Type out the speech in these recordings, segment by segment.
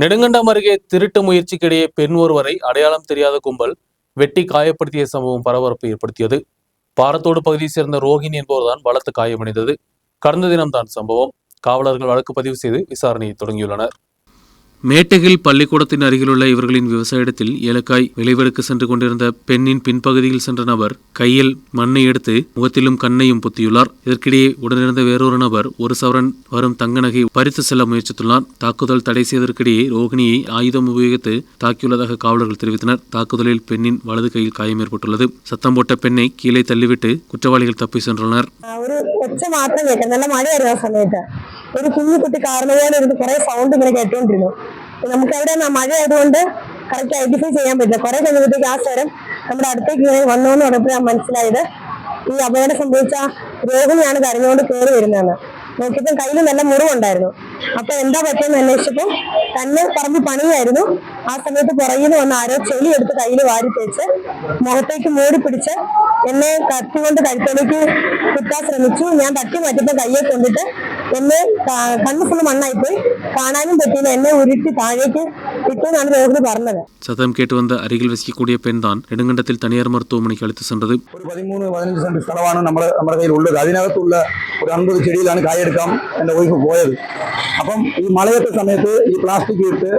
நெடுங்கண்டம் அருகே திருட்டு முயற்சிக்கிடையே பெண் ஒருவரை அடையாளம் தெரியாத கும்பல் வெட்டி காயப்படுத்திய சம்பவம் பரபரப்பை ஏற்படுத்தியது. பாரத்தோடு பகுதியைச் சேர்ந்த ரோஹிணி என்பவர்தான் பலத்த காயமடைந்தது. கடந்த தினம்தான் சம்பவம். காவலர்கள் வழக்கு பதிவு செய்து விசாரணையை தொடங்கியுள்ளனர். மேட்டகில் பள்ளிக்கூடத்தின் அருகிலுள்ள இவர்களின் விவசாய இடத்தில் ஏலக்காய் விளைவெடுக்க சென்று கொண்டிருந்த பெண்ணின் பின்பகுதியில் சென்ற நபர் கையில் மண்ணை எடுத்து முகத்திலும் கண்ணையும் பொத்தியுள்ளார். இதற்கிடையே உடனிருந்த வேறொரு நபர் 1 சவரன் வரும் தங்க நகை பறித்து செல்ல முயற்சித்துள்ளார். தாக்குதல் தடை செய்ததற்கிடையே ரோகிணியை ஆயுதம் உபயோகித்து தாக்கியுள்ளதாக காவலர்கள் தெரிவித்தனர். தாக்குதலில் பெண்ணின் வலது கையில் காயம் ஏற்பட்டுள்ளது. சத்தம் போட்ட பெண்ணை கீழே தள்ளிவிட்டு குற்றவாளிகள் தப்பி சென்றுள்ளனர். ഒരു കുഞ്ഞു കുട്ടി കാരണവോടെ ഇരുന്ന് കുറെ സൗണ്ട് ഇങ്ങനെ കേട്ടോണ്ടിരുന്നു. നമുക്കവിടെ മഴ ആയതുകൊണ്ട് കറക്റ്റ് ഐഡന്റിഫൈ ചെയ്യാൻ പറ്റില്ല. കുറെ കഴിയുമ്പോഴത്തേക്ക് ആ സ്വരം നമ്മുടെ അടുത്തേക്ക് ഇങ്ങനെ വന്നോന്ന് പറഞ്ഞപ്പോഴാണ് മനസ്സിലായത് ഈ അപകടം സംഭവിച്ച രോഹിണിയാണ് കരഞ്ഞുകൊണ്ട് കയറി വരുന്നതെന്ന്. നോക്കിയപ്പോൾ കയ്യിൽ നല്ല മുറിവുണ്ടായിരുന്നു. അപ്പൊ എന്താ പറ്റിയെന്ന് അന്വേഷിച്ചപ്പോൾ തന്നെ പറമ്പ് പണിയായിരുന്നു. ആ സമയത്ത് പുറകിൽ വന്ന് ആരോ ചെളി എടുത്ത് കയ്യിൽ വാരി തേച്ച് മുഖത്തേക്ക് മൂടി പിടിച്ച് എന്നെ കത്തി കൊണ്ട് കഴുത്തിലേക്ക് കുത്താൻ ശ്രമിച്ചു. ഞാൻ തട്ടി മാറ്റിയപ്പോൾ കയ്യെ കൊണ്ടിട്ട് എന്നെ കണ്ണ് ഫുള്ള് മണ്ണായിപ്പോയി, കാണാനും പറ്റിയില്ല. എന്നെ ഉരുട്ടി താഴേക്ക് ഇട്ടു എന്നാണ് രോഹിണി പറഞ്ഞത്. சத்தம் கேட்டு வந்த அருகில் வசிக்கக்கூடிய பெண் தான் நெடுங்கண்டத்தில் தனியார் மருத்துவமனைக்கு அழைத்து சென்றது. ഒരു 13-15 സെന്റ് സ്ഥലമാണ് നമ്മുടെ കയ്യിൽ ഉള്ളത്. അതിനകത്തുള്ള ഒരു 50 ചെടിയിലാണ് കായെടുക്കാം എൻ്റെ വൈഫ് പോയത്. അപ്പം ഈ മഴയത്തെ സമയത്ത് ഈ പ്ലാസ്റ്റിക് ഇട്ട്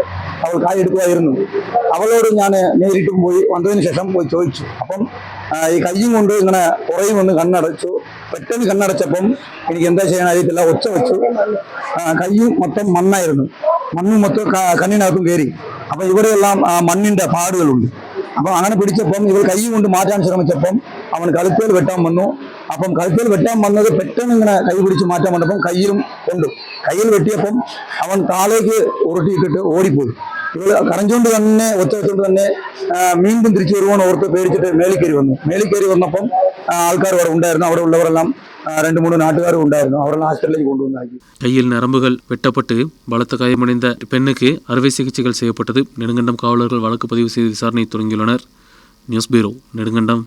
അവൾ കായെടുക്കുമായിരുന്നു. അവളോട് ഞാൻ നേരിട്ടും പോയി വന്നതിന് ശേഷം പോയി ചോദിച്ചു. അപ്പം ഈ കയ്യും കൊണ്ട് ഇങ്ങനെ പുറയും ഒന്ന് കണ്ണടച്ചു. പെട്ടെന്ന് കണ്ണടച്ചപ്പം എനിക്ക് എന്താ ചെയ്യാൻ അറിയത്തില്ല, ഒച്ച വെച്ചു. കയ്യും മൊത്തം മണ്ണായിരുന്നു. മണ്ണും മൊത്തം കണ്ണിനകത്തും കയറി. അപ്പം ഇവിടെയെല്ലാം മണ്ണിന്റെ പാടുകളുണ്ട്. അപ്പം അങ്ങനെ പിടിച്ചപ്പം ഇവർ കൈ കൊണ്ട് മാറ്റാൻ ശ്രമിച്ചപ്പം അവൻ കഴുത്തേൽ വെട്ടാൻ വന്നു. അപ്പം കഴുത്തേൽ വെട്ടാൻ വന്നത് പെട്ടെന്ന് ഇങ്ങനെ കൈ പിടിച്ച് മാറ്റാൻ വന്നപ്പം കയ്യിലും ഉണ്ട്. കയ്യിൽ വെട്ടിയപ്പം അവൻ താഴേക്ക് ഉരുട്ടിയിട്ടിട്ട് ഓടിപ്പോയി. ഇവൾ കരഞ്ഞുകൊണ്ട് തന്നെ ഒച്ച വെച്ചുകൊണ്ട് തന്നെ വീണ്ടും തിരിച്ചു വരുവാൻ ഓർത്ത് പേടിച്ചിട്ട് മേലിക്കേറി വന്നപ്പം ആൾക്കാർ അവിടെ ഉണ്ടായിരുന്നു. അവിടെ ഉള്ളവരെല്ലാം 2-3 നാട്ടുകാരും ഉണ്ടായിരുന്നു. അവരെല്ലാം ஹாஸ்பிடலுக்கு கொண்டு வந்தாங்க. கையில் நரம்புகள் வெட்டப்பட்டு பலத்த காயமடைந்த பெண்ணுக்கு அறுவை சிகிச்சைகள் செய்யப்பட்டது. நெடுங்கண்டம் காவலர்கள் வழக்கு பதிவு செய்து விசாரணை தொடங்கியுள்ளனர். News bureau, Nedumkandam.